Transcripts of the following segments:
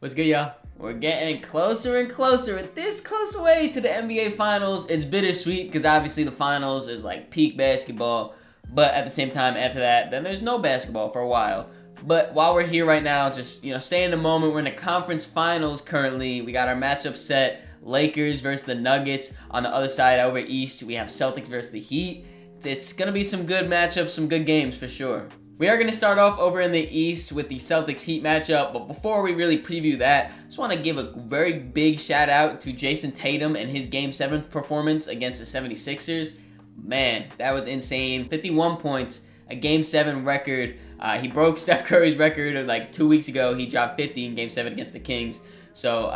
What's good, y'all? We're getting closer and closer, with this close away to the NBA Finals. It's bittersweet because obviously the Finals is like peak basketball, but at the same time after that, then there's no basketball for a while. But while we're here right now, just, stay in the moment. We're in the conference finals currently. We got our matchup set. Lakers versus the Nuggets. On the other side over east, we have Celtics versus the Heat. It's going to be some good matchups, some good games for sure. We are going to start off over in the East with the Celtics-Heat matchup, but before we really preview that, I just want to give a very big shout out to Jayson Tatum and his Game 7 performance against the 76ers. Man, that was insane. 51 points, a Game 7 record. He broke Steph Curry's record like 2 weeks ago. He dropped 50 in Game 7 against the Kings. So,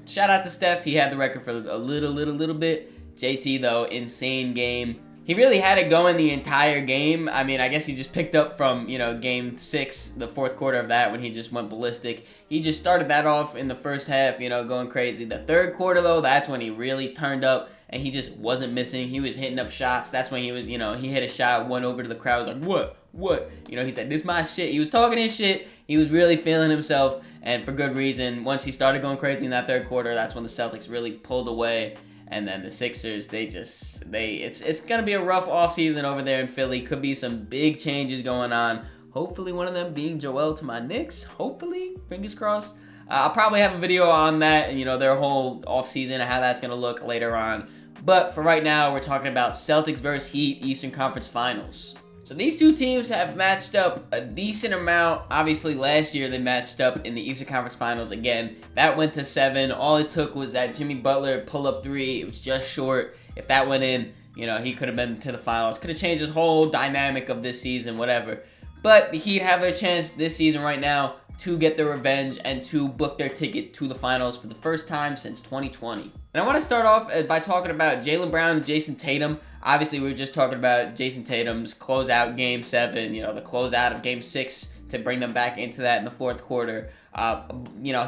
shout out to Steph. He had the record for a little bit. JT, though, insane game. He really had it going the entire game. I mean, I guess he just picked up from, Game 6, the fourth quarter of that, when he just went ballistic. He just started that off in the first half, going crazy. The third quarter, though, that's when he really turned up, and he just wasn't missing. He was hitting up shots. That's when he was, he hit a shot, went over to the crowd, was like, what? He said, this is my shit. He was talking his shit. He was really feeling himself, and for good reason. Once he started going crazy in that third quarter, that's when the Celtics really pulled away. And then the Sixers, it's going to be a rough offseason over there in Philly. Could be some big changes going on. Hopefully one of them being Joel to my Knicks. Hopefully, fingers crossed. I'll probably have a video on that and, their whole offseason and how that's going to look later on. But for right now, we're talking about Celtics versus Heat Eastern Conference Finals. So these two teams have matched up a decent amount. Obviously, last year they matched up in the Eastern Conference Finals again. That went to 7. All it took was that Jimmy Butler pull-up 3. It was just short. If that went in, he could have been to the finals. Could have changed his whole dynamic of this season, whatever. But the Heat have their chance this season right now to get their revenge and to book their ticket to the finals for the first time since 2020. And I want to start off by talking about Jaylen Brown and Jayson Tatum. Obviously, we were just talking about Jayson Tatum's closeout Game 7, the closeout of Game 6 to bring them back into that in the fourth quarter.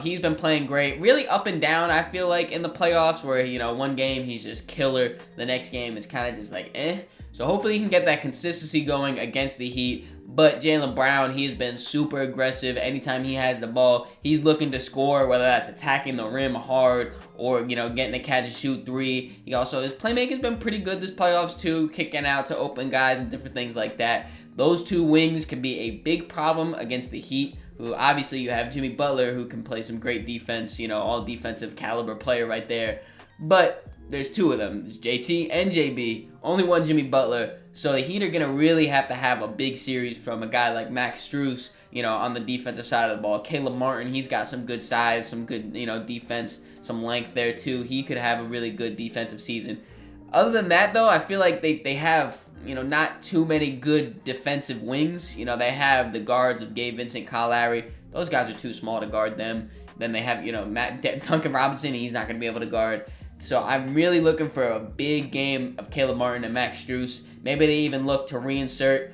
He's been playing great, really up and down, I feel like, in the playoffs where, one game he's just killer, the next game is kind of just like, eh. So hopefully he can get that consistency going against the Heat. But Jaylen Brown, he's been super aggressive. Anytime he has the ball, he's looking to score, whether that's attacking the rim hard or, getting a catch and shoot 3. His playmaking's been pretty good this playoffs too, kicking out to open guys and different things like that. Those two wings can be a big problem against the Heat, who obviously you have Jimmy Butler, who can play some great defense, all defensive caliber player right there. But there's two of them, JT and JB, only one Jimmy Butler. So the Heat are going to really have to have a big series from a guy like Max Strus, on the defensive side of the ball. Caleb Martin, he's got some good size, some good, defense, some length there too. He could have a really good defensive season. Other than that, though, I feel like they have, not too many good defensive wings. They have the guards of Gabe Vincent, Kyle Lowry. Those guys are too small to guard them. Then they have, Duncan Robinson. He's not going to be able to guard. So I'm really looking for a big game of Caleb Martin and Max Strus. Maybe they even look to reinsert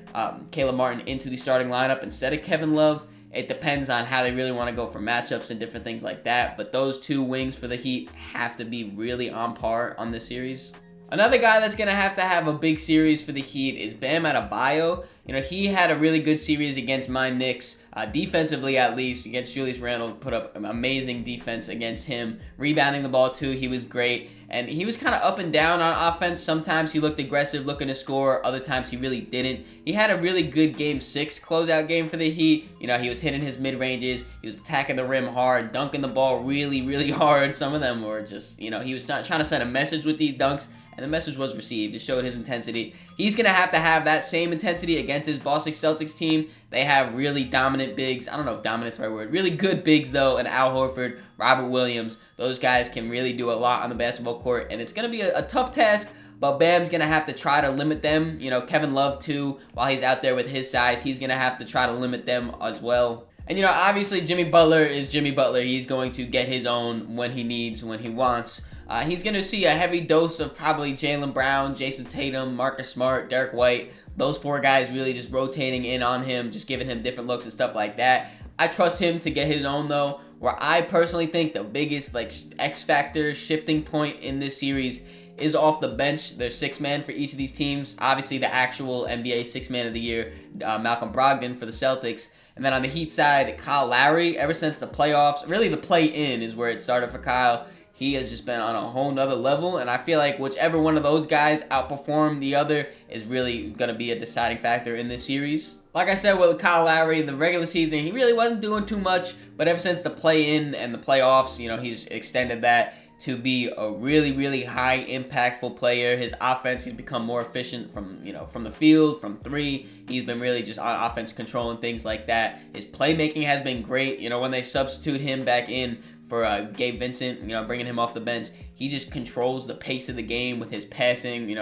Caleb Martin into the starting lineup instead of Kevin Love. It depends on how they really want to go for matchups and different things like that. But those two wings for the Heat have to be really on par on this series. Another guy that's going to have a big series for the Heat is Bam Adebayo. He had a really good series against my Knicks, defensively at least, against Julius Randle, put up an amazing defense against him. Rebounding the ball too, he was great. And he was kind of up and down on offense. Sometimes he looked aggressive, looking to score. Other times he really didn't. He had a really good Game 6 closeout game for the Heat. He was hitting his mid-ranges. He was attacking the rim hard, dunking the ball really, really hard. Some of them were just, he was trying to send a message with these dunks. And the message was received. It showed his intensity. He's going to have that same intensity against his Boston Celtics team. They have really dominant bigs. I don't know if dominant's the right word. Really good bigs, though. And Al Horford, Robert Williams. Those guys can really do a lot on the basketball court. And it's going to be a tough task. But Bam's going to have to try to limit them. Kevin Love, too, while he's out there with his size, he's going to have to try to limit them as well. And, obviously Jimmy Butler is Jimmy Butler. He's going to get his own when he needs, when he wants. He's going to see a heavy dose of probably Jaylen Brown, Jayson Tatum, Marcus Smart, Derek White. Those 4 guys really just rotating in on him, just giving him different looks and stuff like that. I trust him to get his own, though. Where I personally think the biggest X factor shifting point in this series is off the bench. There's 6-man for each of these teams. Obviously, the actual NBA 6-man of the year, Malcolm Brogdon for the Celtics. And then on the Heat side, Kyle Lowry, ever since the playoffs, really the play-in is where it started for Kyle. He has just been on a whole nother level, and I feel like whichever one of those guys outperform the other is really going to be a deciding factor in this series. Like I said with Kyle Lowry, in the regular season, he really wasn't doing too much, but ever since the play-in and the playoffs, he's extended that to be a really, really high impactful player. His offense, he's become more efficient from the field, from three. He's been really just on offense controlling things like that. His playmaking has been great. When they substitute him back in for Gabe Vincent, bringing him off the bench, he just controls the pace of the game with his passing,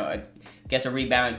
gets a rebound,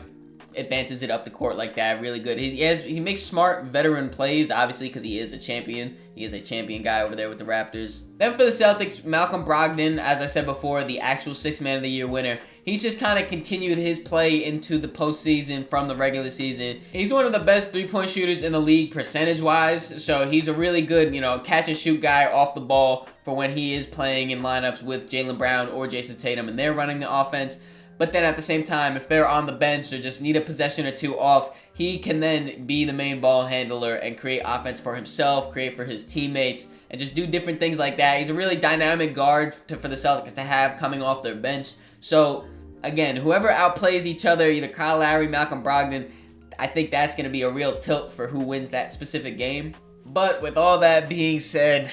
advances it up the court like that, really good. He makes smart veteran plays, obviously, because he is a champion. He is a champion guy over there with the Raptors. Then for the Celtics, Malcolm Brogdon, as I said before, the actual Sixth Man of the Year winner. He's just kind of continued his play into the postseason from the regular season. He's one of the best three-point shooters in the league percentage-wise, so he's a really good, catch-and-shoot guy off the ball for when he is playing in lineups with Jaylen Brown or Jayson Tatum, and they're running the offense. But then at the same time, if they're on the bench or just need a possession or two off, he can then be the main ball handler and create offense for himself, create for his teammates, and just do different things like that. He's a really dynamic guard for the Celtics to have coming off their bench. So, again, whoever outplays each other, either Kyle Lowry, Malcolm Brogdon, I think that's going to be a real tilt for who wins that specific game. But with all that being said,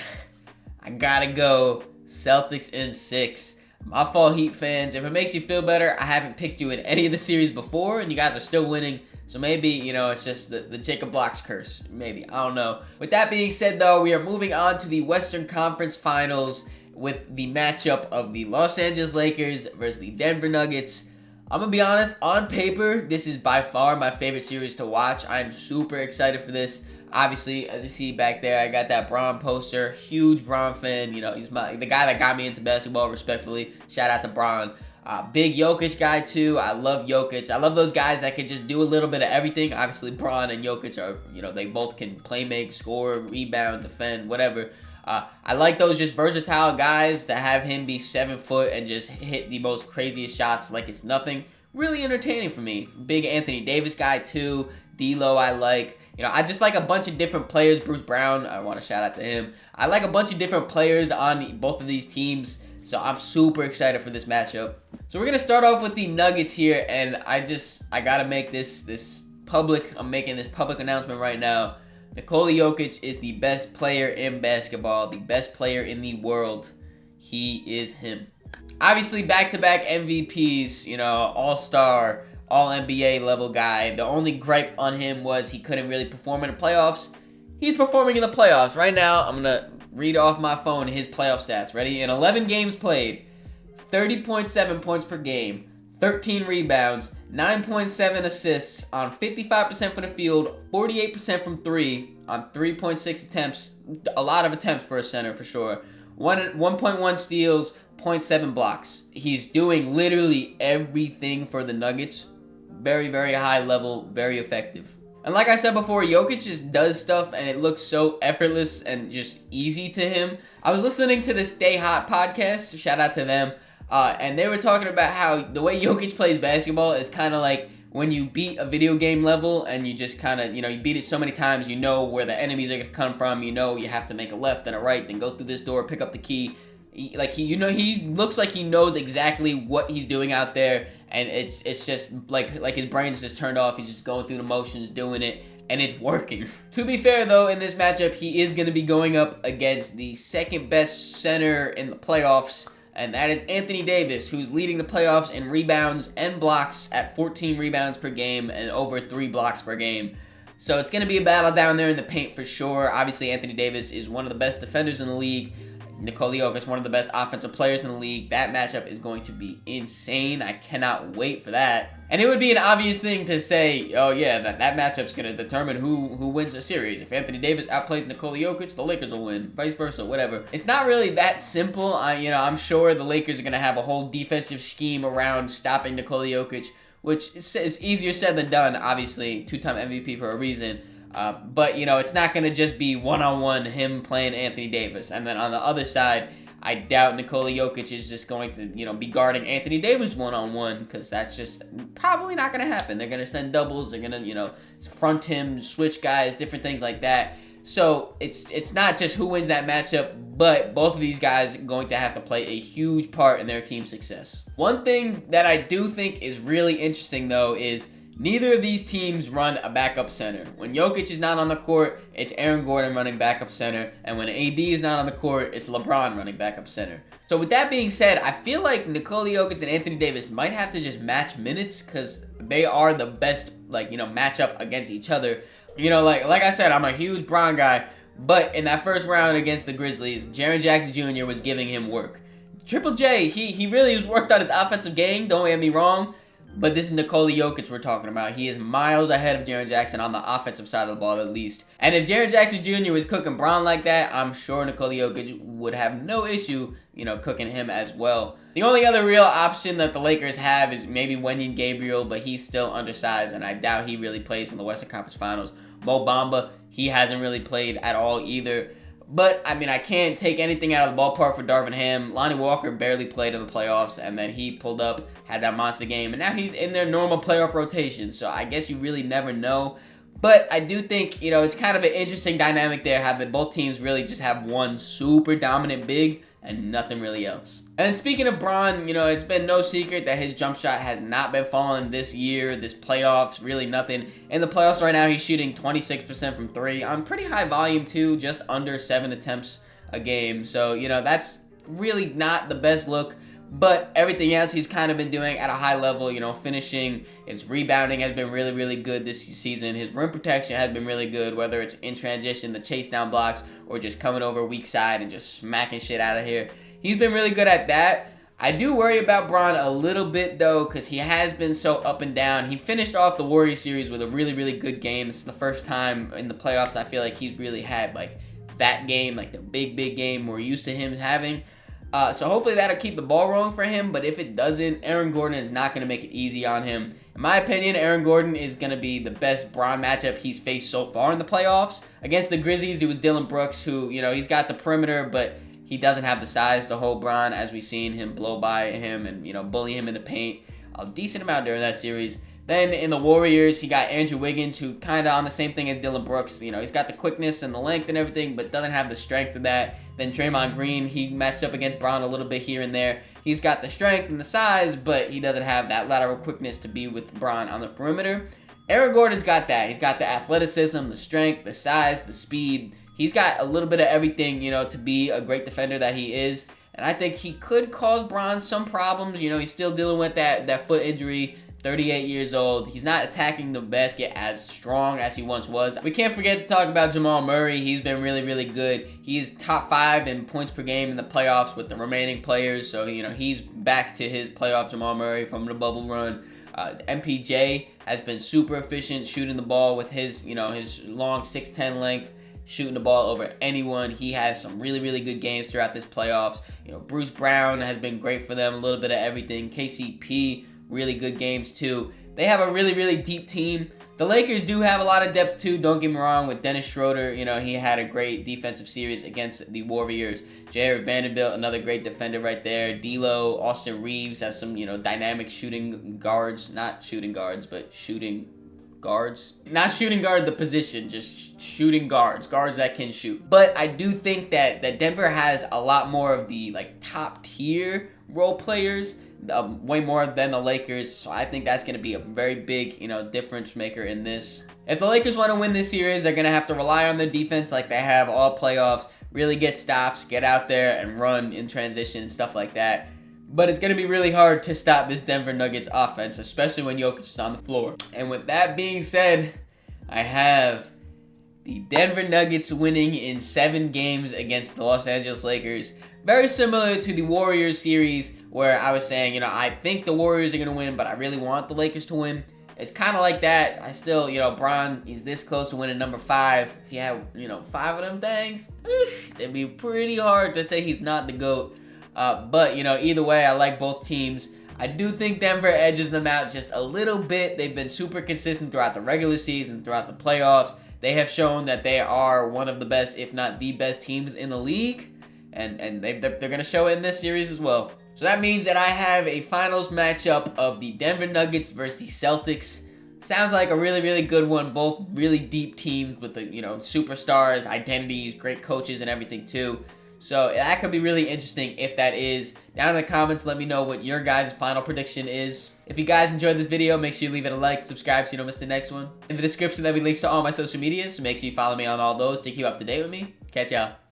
I gotta go Celtics in 6. My fault, Heat fans. If it makes you feel better, I haven't picked you in any of the series before, and you guys are still winning. So maybe, it's just the Jacob Blocks curse. Maybe. I don't know. With that being said, though, we are moving on to the Western Conference Finals with the matchup of the Los Angeles Lakers versus the Denver Nuggets. I'm going to be honest, on paper, this is by far my favorite series to watch. I'm super excited for this. Obviously, as you see back there, I got that Bron poster. Huge Bron fan. He's the guy that got me into basketball, respectfully. Shout out to Bron. Big Jokic guy, too. I love Jokic. I love those guys that can just do a little bit of everything. Obviously, Bron and Jokic are, they both can play make, score, rebound, defend, whatever. I like those just versatile guys to have him be 7 foot and just hit the most craziest shots like it's nothing. Really entertaining for me. Big Anthony Davis guy, too. D'Lo I like. I just like a bunch of different players. Bruce Brown, I want to shout out to him. I like a bunch of different players on both of these teams, so I'm super excited for this matchup. So we're going to start off with the Nuggets here, and I got to make this public. I'm making this public announcement right now. Nikola Jokic is the best player in basketball, the best player in the world. He is him. Obviously, back-to-back MVPs, all-star, all-NBA level guy. The only gripe on him was he couldn't really perform in the playoffs. He's performing in the playoffs. Right now, I'm going to read off my phone his playoff stats. Ready? In 11 games played, 30.7 points per game, 13 rebounds, 9.7 assists on 55% from the field, 48% from 3 on 3.6 attempts. A lot of attempts for a center for sure. 1.1 steals, 0.7 blocks. He's doing literally everything for the Nuggets. Very, very high level, very effective. And like I said before, Jokic just does stuff and it looks so effortless and just easy to him. I was listening to the Stay Hot podcast, shout out to them, and they were talking about how the way Jokic plays basketball is kind of like when you beat a video game level and you just kind of, you beat it so many times, you know where the enemies are going to come from, you have to make a left and a right, then go through this door, pick up the key. He looks like he knows exactly what he's doing out there, and it's just like his brain's just turned off. He's just going through the motions, doing it, and it's working. To be fair, though, in this matchup, he is going to be going up against the second best center in the playoffs, and that is Anthony Davis, who's leading the playoffs in rebounds and blocks at 14 rebounds per game and over 3 blocks per game. So it's going to be a battle down there in the paint for sure. Obviously, Anthony Davis is one of the best defenders in the league. Nikola Jokic, one of the best offensive players in the league. That matchup is going to be insane. I cannot wait for that. And it would be an obvious thing to say, oh yeah, that matchup's going to determine who wins the series. If Anthony Davis outplays Nikola Jokic, the Lakers will win. Vice versa, whatever. It's not really that simple. I'm sure the Lakers are going to have a whole defensive scheme around stopping Nikola Jokic, which is easier said than done, obviously. 2-time MVP for a reason. But, it's not going to just be one-on-one him playing Anthony Davis. And then on the other side, I doubt Nikola Jokic is just going to, be guarding Anthony Davis one-on-one, because that's just probably not going to happen. They're going to send doubles. They're going to, front him, switch guys, different things like that. So it's not just who wins that matchup, but both of these guys are going to have to play a huge part in their team's success. One thing that I do think is really interesting, though, is neither of these teams run a backup center. When Jokic is not on the court, it's Aaron Gordon running backup center. And when AD is not on the court, it's LeBron running backup center. So with that being said, I feel like Nikola Jokic and Anthony Davis might have to just match minutes because they are the best, matchup against each other. Like I said, I'm a huge Bron guy. But in that first round against the Grizzlies, Jaren Jackson Jr. was giving him work. Triple J, he really was worked on his offensive game, don't get me wrong. But this is Nikola Jokic we're talking about. He is miles ahead of Jaren Jackson on the offensive side of the ball, at least. And if Jaren Jackson Jr. was cooking Bron like that, I'm sure Nikola Jokic would have no issue, cooking him as well. The only other real option that the Lakers have is maybe Wenyen Gabriel, but he's still undersized, and I doubt he really plays in the Western Conference Finals. Mo Bamba, he hasn't really played at all either. But, I can't take anything out of the ballpark for Darvin Ham. Lonnie Walker barely played in the playoffs, and then he pulled up, had that monster game, and now he's in their normal playoff rotation. So I guess you really never know. But I do think, it's kind of an interesting dynamic there, how that both teams really just have one super dominant big and nothing really else. And speaking of Bron, it's been no secret that his jump shot has not been falling this year, this playoffs, really nothing. In the playoffs right now, he's shooting 26% from 3 on pretty high volume too, just under 7 attempts a game. So, that's really not the best look. But everything else he's kind of been doing at a high level, finishing, his rebounding has been really, really good this season. His rim protection has been really good, whether it's in transition, the chase down blocks, or just coming over weak side and just smacking shit out of here. He's been really good at that. I do worry about Bron a little bit, though, because he has been so up and down. He finished off the Warriors series with a really, really good game. This is the first time in the playoffs I feel like he's really had, that game, the big, big game we're used to him having. So hopefully that'll keep the ball rolling for him, but if it doesn't, Aaron Gordon is not going to make it easy on him. In my opinion, Aaron Gordon is going to be the best Bron matchup he's faced so far in the playoffs. Against the Grizzlies, it was Dillon Brooks, who, he's got the perimeter, but he doesn't have the size to hold Bron, as we've seen him blow by him and, bully him in the paint a decent amount during that series. Then in the Warriors, he got Andrew Wiggins, who kind of on the same thing as Dillon Brooks. He's got the quickness and the length and everything, but doesn't have the strength of that. Then Draymond Green, he matched up against Bron a little bit here and there. He's got the strength and the size, but he doesn't have that lateral quickness to be with Bron on the perimeter. Aaron Gordon's got that. He's got the athleticism, the strength, the size, the speed. He's got a little bit of everything, to be a great defender that he is. And I think he could cause Bron some problems. He's still dealing with that foot injury. 38 years old. He's not attacking the basket as strong as he once was. We can't forget to talk about Jamal Murray. He's been really, really good. He's top 5 in points per game in the playoffs with the remaining players. So, he's back to his playoff Jamal Murray from the bubble run. MPJ has been super efficient shooting the ball with his, his long 6'10" length, shooting the ball over anyone. He has some really, really good games throughout this playoffs. Bruce Brown has been great for them, a little bit of everything. KCP, really good games too. They have a really, really deep team. The Lakers do have a lot of depth too, don't get me wrong, with Dennis Schroeder. He had a great defensive series against the Warriors. Jared Vanderbilt, another great defender right there. D'Lo, Austin Reeves has some, dynamic shooting guards. Not shooting guards, but shooting guards. Not shooting guard the position, just shooting guards. Guards that can shoot. But I do think that Denver has a lot more of the, top tier role players. Way more than the Lakers, so I think that's going to be a very big, difference maker in this. If the Lakers want to win this series, they're going to have to rely on their defense like they have all playoffs, really get stops, get out there and run in transition and stuff like that. But it's going to be really hard to stop this Denver Nuggets offense, especially when Jokic is on the floor. And with that being said, I have the Denver Nuggets winning in 7 games against the Los Angeles Lakers. Very similar to the Warriors series, where I was saying, I think the Warriors are going to win, but I really want the Lakers to win. It's kind of like that. I still, Bron, he's this close to winning number 5. If you have, 5 of them things, it'd be pretty hard to say he's not the GOAT. But, either way, I like both teams. I do think Denver edges them out just a little bit. They've been super consistent throughout the regular season, throughout the playoffs. They have shown that they are one of the best, if not the best teams in the league. And they're going to show it in this series as well. So that means that I have a finals matchup of the Denver Nuggets versus the Celtics. Sounds like a really, really good one. Both really deep teams with the, superstars, identities, great coaches, and everything too. So that could be really interesting if that is. Down in the comments, let me know what your guys' final prediction is. If you guys enjoyed this video, make sure you leave it a like, subscribe so you don't miss the next one. In the description, there'll be links to all my social medias, so make sure you follow me on all those to keep up to date with me. Catch y'all.